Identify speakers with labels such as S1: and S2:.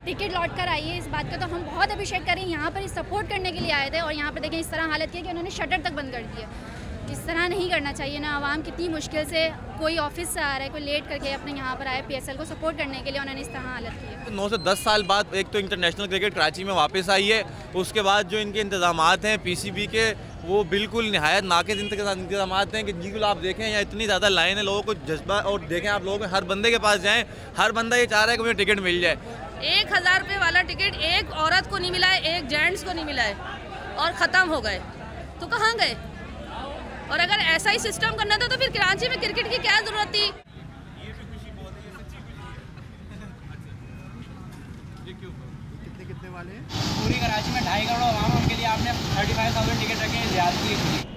S1: Ticket लौट कर आई है, इस बात का तो हम बहुत अप्रिशिएट करें। यहाँ पर सपोर्ट करने के लिए आए थे और यहाँ पर देखें इस तरह हालत की है कि उन्होंने शटर तक बंद कर दिया। इस तरह नहीं करना चाहिए ना। आवाम कितनी मुश्किल से कोई ऑफिस से आ रहा है, कोई लेट करके अपने यहाँ पर आए पीएसएल को सपोर्ट करने के लिए, उन्होंने इस तरह हालत की है।
S2: 9 से 10 साल बाद एक तो इंटरनेशनल क्रिकेट कराची में वापस आई है, उसके बाद जो इनके इंतजामात हैं पीसीबी के वो बिल्कुल निहायत नाक़िस इंतजामात हैं कि बिल्कुल आप देखें यहाँ इतनी ज़्यादा लाइन है, लोगों को जज्बा और देखें आप लोग हर बंदे के पास जाएँ, हर बंदा ये चाह रहा है कि मुझे टिकट मिल जाए।
S3: 1000 रुपये वाला टिकट एक औरत को नहीं मिला है, एक जेंट्स को नहीं मिला है और ख़त्म हो गए। तो कहाँ गए? और अगर ऐसा ही सिस्टम करना था तो फिर कराची में क्रिकेट की क्या ज़रूरत थी?
S4: कितने वाले हैं? पूरी कराची में 2.5 करोड़ आवाम, उनके लिए आपने 35,000 टिकट रखे हैं, ज़्यादती है।